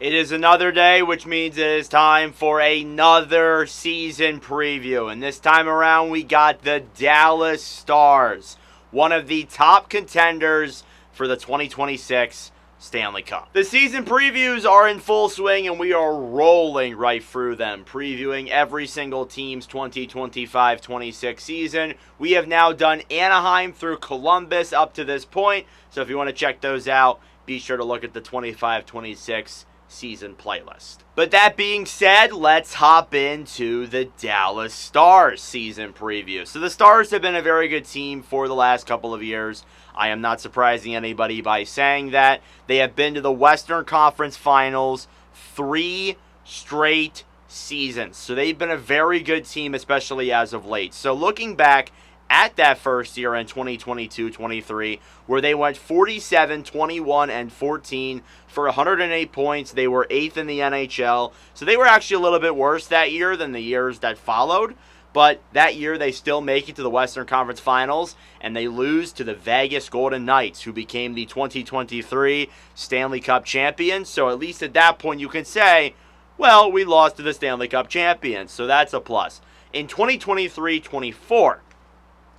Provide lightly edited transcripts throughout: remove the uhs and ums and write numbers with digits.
It is another day, which means it is time for another season preview. And this time around, we got the Dallas Stars, one of the top contenders for the 2026 Stanley Cup. The season previews are in full swing, and we are rolling right through them, previewing every single team's 2025-26 season. We have now done Anaheim through Columbus up to this point, so if you want to check those out, be sure to look at the 25-26 season playlist. But that being said, let's hop into the Dallas Stars season preview. So the Stars have been a very good team for the last couple of years. I am not surprising anybody by saying that. They have been to the Western Conference Finals 3 straight seasons. So they've been a very good team, especially as of late. So looking back at that first year in 2022-23, where they went 47, 21, and 14 for 108 points. They were 8th in the NHL. So they were actually a little bit worse that year than the years that followed. But that year, they still make it to the Western Conference Finals, and they lose to the Vegas Golden Knights, who became the 2023 Stanley Cup champions. So at least at that point, you can say, well, we lost to the Stanley Cup champions, so that's a plus. In 2023-24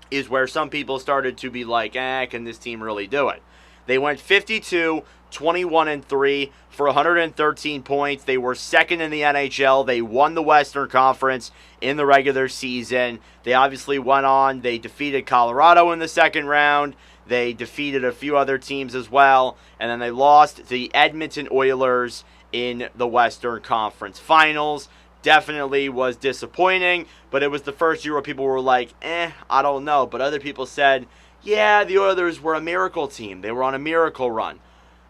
is where some people started to be like, can this team really do it? They went 52, 21, and 3 for 113 points. They were second in the NHL. They won the Western Conference in the regular season. They obviously went on. They defeated Colorado in the second round. They defeated a few other teams as well. And then they lost to the Edmonton Oilers in the Western Conference Finals. Definitely was disappointing, but it was the first year where people were like, I don't know. But other people said, yeah, the Oilers were a miracle team. They were on a miracle run.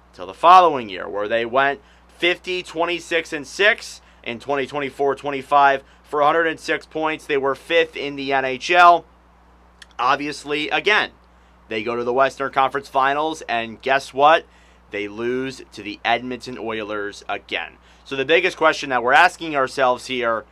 Until the following year, where they went 50, 26, and 6 in 2024-25 for 106 points. They were 5th in the NHL. Obviously, again, they go to the Western Conference Finals, and guess what? They lose to the Edmonton Oilers again. So the biggest question that we're asking ourselves here,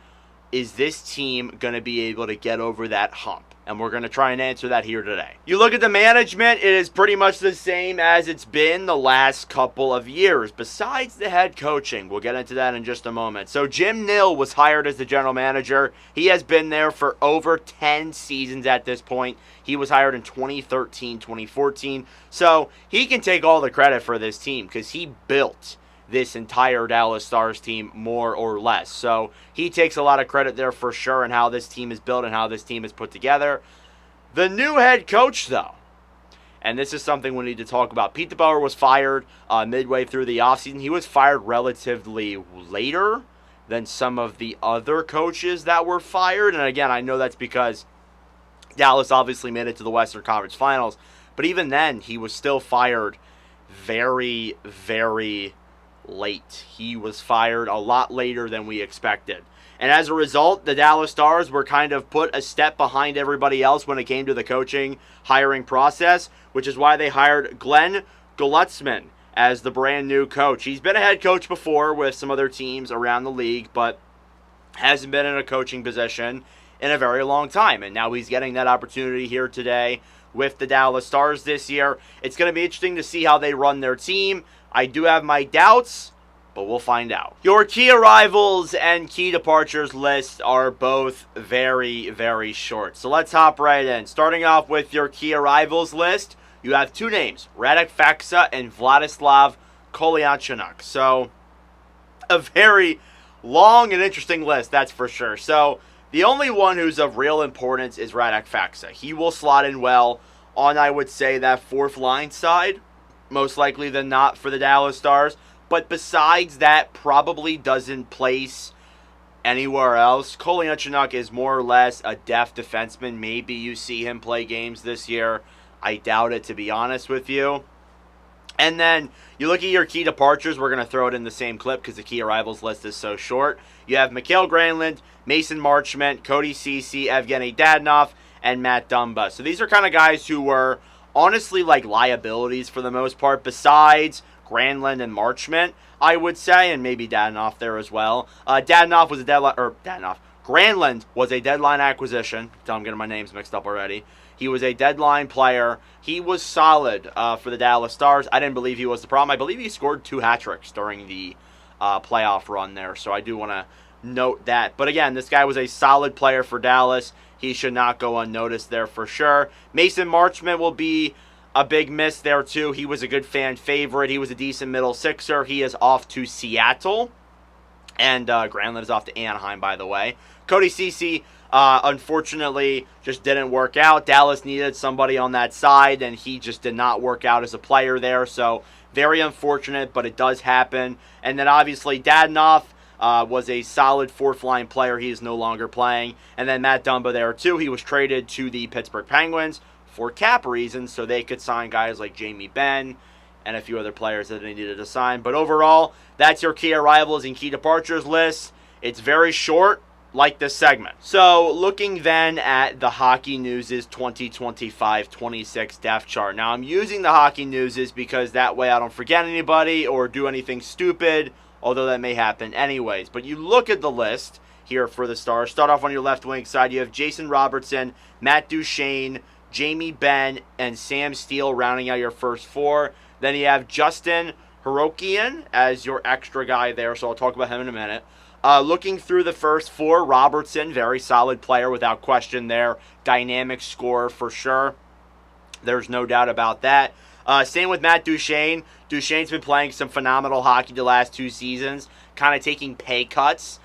is this team going to be able to get over that hump? And we're going to try and answer that here today. You look at the management, it is pretty much the same as it's been the last couple of years, besides the head coaching. We'll get into that in just a moment. So Jim Nill was hired as the general manager. He has been there for over 10 seasons at this point. He was hired in 2013, 2014. So he can take all the credit for this team because he built this entire Dallas Stars team, more or less. So he takes a lot of credit there for sure in how this team is built and how this team is put together. The new head coach, though, and this is something we need to talk about. Pete DeBoer was fired midway through the offseason. He was fired relatively later than some of the other coaches that were fired. And again, I know that's because Dallas obviously made it to the Western Conference Finals. But even then, he was still fired very, very late. He was fired a lot later than we expected. And as a result, the Dallas Stars were kind of put a step behind everybody else when it came to the coaching hiring process, which is why they hired Glenn Gulutzman as the brand new coach. He's been a head coach before with some other teams around the league, but hasn't been in a coaching position in a very long time. And now he's getting that opportunity here today with the Dallas Stars this year. It's going to be interesting to see how they run their team. I do have my doubts, but we'll find out. Your key arrivals and key departures list are both very, very short. So let's hop right in. Starting off with your key arrivals list, you have two names, Radek Faksa and Vladislav Kolyachonok. So a very long and interesting list, that's for sure. So the only one who's of real importance is Radek Faksa. He will slot in well on, I would say, that fourth line side, most likely than not for the Dallas Stars. But besides that, probably doesn't place anywhere else. Kolyachonok is more or less a depth defenseman. Maybe you see him play games this year. I doubt it, to be honest with you. And then you look at your key departures. We're going to throw it in the same clip because the key arrivals list is so short. You have Mikhail Granlund, Mason Marchment, Cody Ceci, Evgeny Dadonov, and Matt Dumba. So these are kind of guys who were honestly like liabilities for the most part, besides Granlund and Marchment, I would say, and maybe Dadonov there as well. Granlund was a deadline acquisition. I'm getting my names mixed up already. He was a deadline player. He was solid for the Dallas Stars. I didn't believe he was the problem. I believe he scored 2 hat tricks during the playoff run there. So I do want to note that. But again, this guy was a solid player for Dallas. He should not go unnoticed there for sure. Mason Marchment will be a big miss there too. He was a good fan favorite. He was a decent middle sixer. He is off to Seattle. And Granlund is off to Anaheim, by the way. Cody Ceci, unfortunately, just didn't work out. Dallas needed somebody on that side, and he just did not work out as a player there. So very unfortunate, but it does happen. And then obviously Dadonov was a solid fourth-line player. He is no longer playing. And then Matt Dumba there too. He was traded to the Pittsburgh Penguins for cap reasons, so they could sign guys like Jamie Benn and a few other players that they needed to sign. But overall, that's your key arrivals and key departures list. It's very short, like this segment. So, looking then at the Hockey News' 2025-26 depth chart. Now, I'm using the Hockey News' because that way I don't forget anybody or do anything stupid, although that may happen anyways. But you look at the list here for the Stars. Start off on your left wing side. You have Jason Robertson, Matt Duchene, Jamie Benn, and Sam Steele rounding out your first four. Then you have Justin Hirokian as your extra guy there, so I'll talk about him in a minute. Looking through the first four, Robertson, very solid player without question there. Dynamic scorer for sure. There's no doubt about that. Same with Matt Duchene. Duchene's been playing some phenomenal hockey the last 2 seasons, kind of taking pay cuts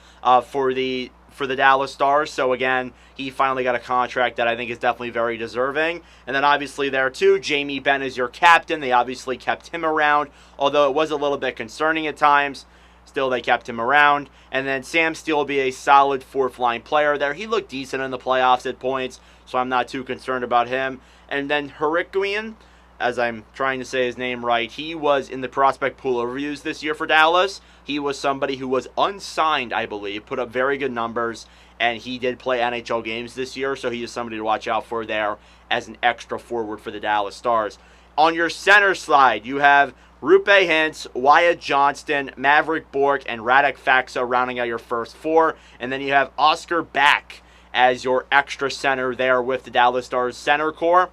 for the Dallas Stars. So again, he finally got a contract that I think is definitely very deserving. And then obviously there too, Jamie Benn is your captain. They obviously kept him around, although it was a little bit concerning at times. Still, they kept him around. And then Sam Steele will be a solid fourth-line player there. He looked decent in the playoffs at points, so I'm not too concerned about him. And then Hirokian, as I'm trying to say his name right, he was in the prospect pool reviews this year for Dallas. He was somebody who was unsigned, I believe, put up very good numbers, and he did play NHL games this year, so he is somebody to watch out for there as an extra forward for the Dallas Stars. On your center side, you have Rupe Hintz, Wyatt Johnston, Maverick Bourque, and Radek Faksa rounding out your first four. And then you have Oscar Back as your extra center there with the Dallas Stars center core.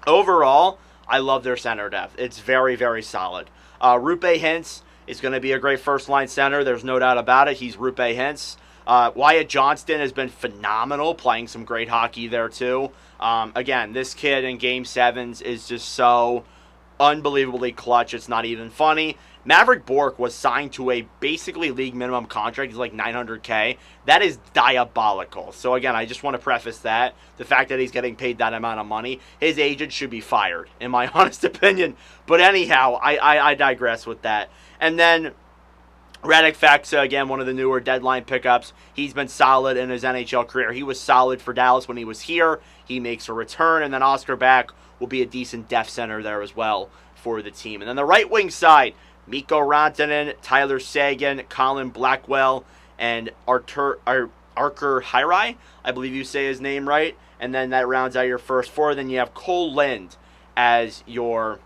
Overall, I love their center depth. It's very, very solid. Rupe Hintz is going to be a great first-line center. There's no doubt about it. He's Rupe Hintz. Wyatt Johnston has been phenomenal, playing some great hockey there too. Again, this kid in Game 7s is just so unbelievably clutch. It's not even funny. Maverick Bourque was signed to a basically league minimum contract. He's like $900K. That is diabolical. So again, I just want to preface that. The fact that he's getting paid that amount of money, his agent should be fired, in my honest opinion. But anyhow, I digress with that. And then Radek Faksa, again, one of the newer deadline pickups. He's been solid in his NHL career. He was solid for Dallas when he was here. He makes a return. And then Oscar Back will be a decent depth center there as well for the team. And then the right wing side, Mikko Rantanen, Tyler Seguin, Colin Blackwell, and Artur Hirai, I believe you say his name right. And then that rounds out your first four. Then you have Cole Lind as your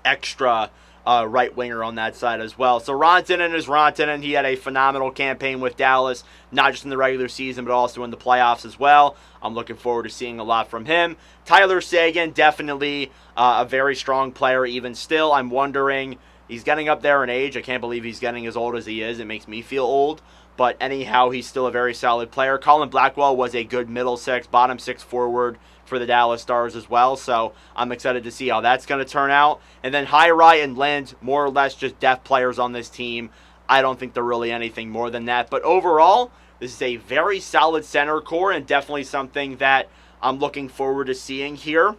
extra right winger on that side as well. So Rantanen is Rantanen. He had a phenomenal campaign with Dallas, not just in the regular season, but also in the playoffs as well. I'm looking forward to seeing a lot from him. Tyler Seguin, definitely a very strong player even still. I'm wondering, he's getting up there in age. I can't believe he's getting as old as he is. It makes me feel old. But anyhow, he's still a very solid player. Colin Blackwell was a good middle six, bottom six forward for the Dallas Stars as well. So I'm excited to see how that's going to turn out. And then Hirai and Lind, more or less just depth players on this team. I don't think they're really anything more than that. But overall, this is a very solid center core and definitely something that I'm looking forward to seeing here.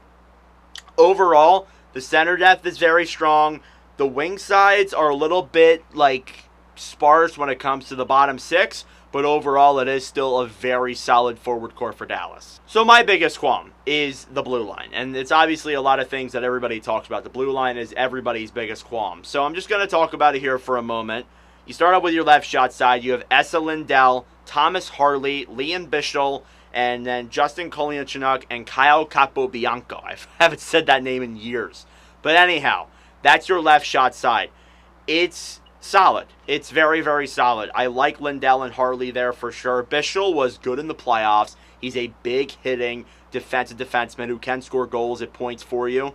Overall, the center depth is very strong. The wing sides are a little bit sparse when it comes to the bottom six, but overall it is still a very solid forward core for Dallas. So my biggest qualm is the blue line, and it's obviously a lot of things that everybody talks about. The blue line is everybody's biggest qualm. So I'm just going to talk about it here for a moment. You start off with your left shot side. You have Esa Lindell, Thomas Harley, Liam Bichsel, and then Justin Kolyachuk and Kyle Capobianco. I haven't said that name in years. But anyhow, that's your left shot side. It's solid. It's very, very solid. I like Lindell and Harley there for sure. Bichsel was good in the playoffs. He's a big hitting defensive defenseman who can score goals at points for you.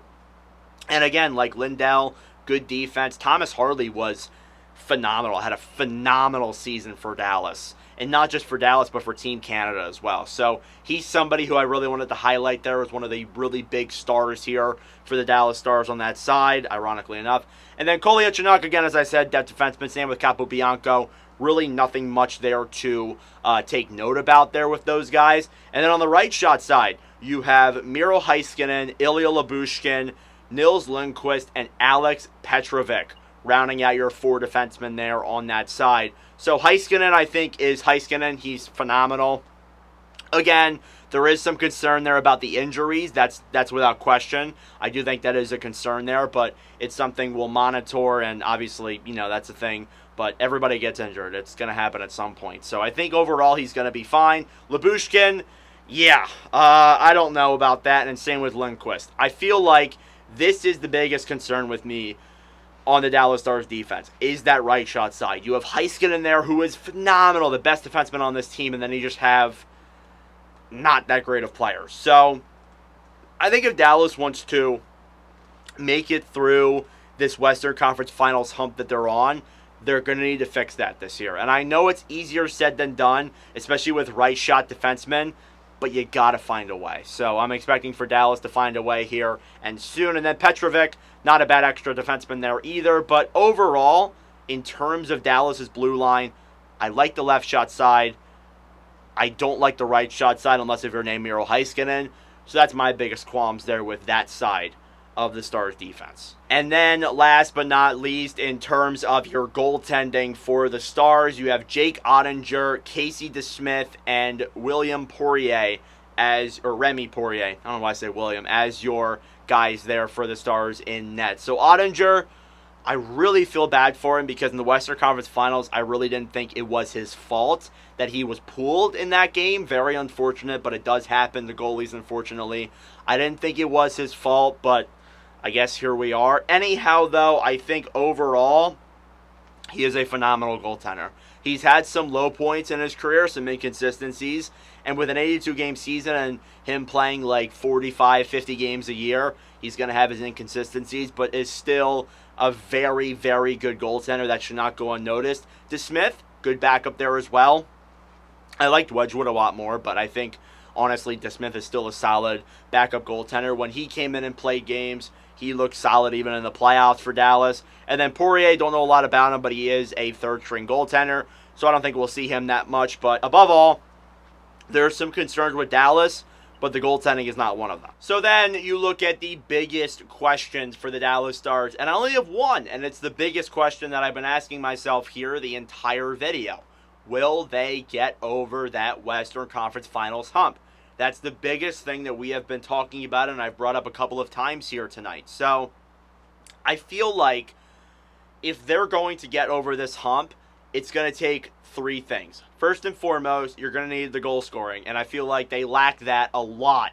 And again, like Lindell, good defense. Thomas Harley was phenomenal. Had a phenomenal season for Dallas. And not just for Dallas, but for Team Canada as well. So he's somebody who I really wanted to highlight there as one of the really big stars here for the Dallas Stars on that side, ironically enough. And then Kolyachonok, again, as I said, depth defenseman, same with Capobianco. Really nothing much there to take note about there with those guys. And then on the right shot side, you have Miro Heiskanen, Ilya Lyubushkin, Nils Lundqvist, and Alex Petrovic, rounding out your 4 defensemen there on that side. So Heiskanen, I think, is Heiskanen. He's phenomenal. Again, there is some concern there about the injuries. That's without question. I do think that is a concern there, but it's something we'll monitor, and obviously, that's a thing. But everybody gets injured. It's going to happen at some point. So I think overall he's going to be fine. Lyubushkin, I don't know about that, and same with Lundqvist. I feel like this is the biggest concern with me on the Dallas Stars defense, is that right shot side. You have Heiskanen in there, who is phenomenal, the best defenseman on this team, and then you just have not that great of players. So I think if Dallas wants to make it through this Western Conference Finals hump that they're on, they're going to need to fix that this year. And I know it's easier said than done, especially with right shot defensemen, but you got to find a way. So I'm expecting for Dallas to find a way here and soon. And then Petrovic, not a bad extra defenseman there either. But overall, in terms of Dallas's blue line, I like the left shot side. I don't like the right shot side unless if you're named Miro Heiskanen. So that's my biggest qualms there with that side of the Stars defense. And then last but not least, in terms of your goaltending for the Stars, you have Jake Ottinger, Casey DeSmith, and William Poirier or Remy Poirier, I don't know why I say William, as your guys there for the Stars in net. So Ottinger, I really feel bad for him because in the Western Conference Finals, I really didn't think it was his fault that he was pulled in that game. Very unfortunate, but it does happen to goalies, unfortunately. I didn't think it was his fault, but I guess here we are. Anyhow, though, I think overall, he is a phenomenal goaltender. He's had some low points in his career, some inconsistencies, and with an 82-game season and him playing like 45, 50 games a year, he's going to have his inconsistencies, but is still a very, very good goaltender that should not go unnoticed. DeSmith, good backup there as well. I liked Wedgwood a lot more, but I think, honestly, DeSmith is still a solid backup goaltender. When he came in and played games, he looked solid even in the playoffs for Dallas. And then Poirier, don't know a lot about him, but he is a third-string goaltender, so I don't think we'll see him that much. But above all, there's some concerns with Dallas, but the goaltending is not one of them. So then you look at the biggest questions for the Dallas Stars, and I only have one, and it's the biggest question that I've been asking myself here the entire video. Will they get over that Western Conference Finals hump? That's the biggest thing that we have been talking about, and I've brought up a couple of times here tonight. So I feel like if they're going to get over this hump, it's going to take 3 things. First and foremost, you're going to need the goal scoring, and I feel like they lack that a lot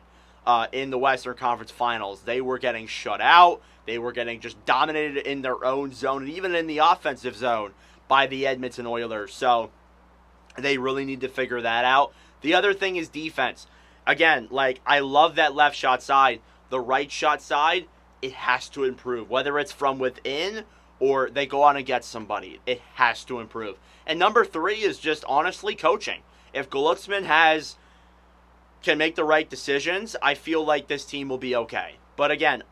in the Western Conference Finals. They were getting shut out. They were getting just dominated in their own zone, and even in the offensive zone by the Edmonton Oilers. So they really need to figure that out. The other thing is defense. Again, I love that left shot side. The right shot side, it has to improve. Whether it's from within or they go out and get somebody, it has to improve. And number 3 is just honestly coaching. If Golutzman can make the right decisions, I feel like this team will be okay. But again,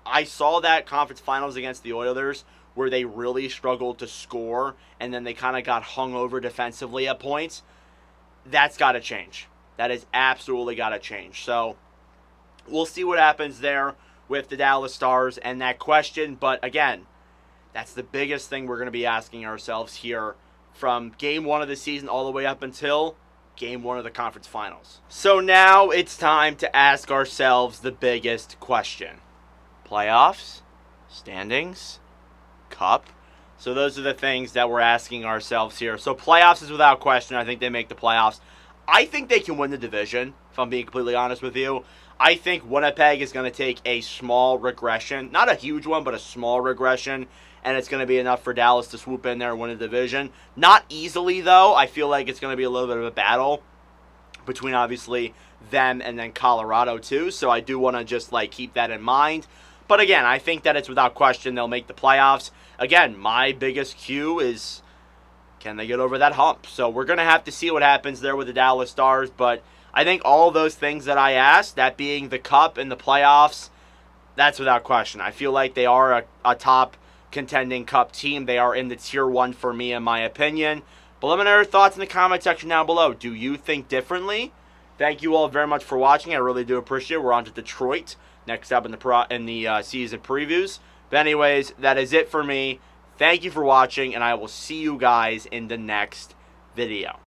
I saw that conference finals against the Oilers where they really struggled to score and then they kind of got hung over defensively at points. That's got to change. That has absolutely got to change. So we'll see what happens there with the Dallas Stars and that question. But again, that's the biggest thing we're going to be asking ourselves here from Game 1 of the season all the way up until Game 1 of the conference finals. So now it's time to ask ourselves the biggest question. Playoffs? Standings? Cup? So those are the things that we're asking ourselves here. So playoffs is without question. I think they make the playoffs. I think they can win the division, if I'm being completely honest with you. I think Winnipeg is going to take a small regression. Not a huge one, but a small regression. And it's going to be enough for Dallas to swoop in there and win the division. Not easily, though. I feel like it's going to be a little bit of a battle between, obviously, them and then Colorado, too. So I do want to just, keep that in mind. But again, I think that it's without question they'll make the playoffs. again, my biggest cue is, can they get over that hump? So we're going to have to see what happens there with the Dallas Stars. But I think all those things that I asked, that being the Cup and the playoffs, that's without question. I feel like they are a top contending Cup team. They are in the tier 1 for me, in my opinion. But let me know your thoughts in the comment section down below. Do you think differently? Thank you all very much for watching. I really do appreciate it. We're on to Detroit next up in the season previews. But anyways, that is it for me. Thank you for watching, and I will see you guys in the next video.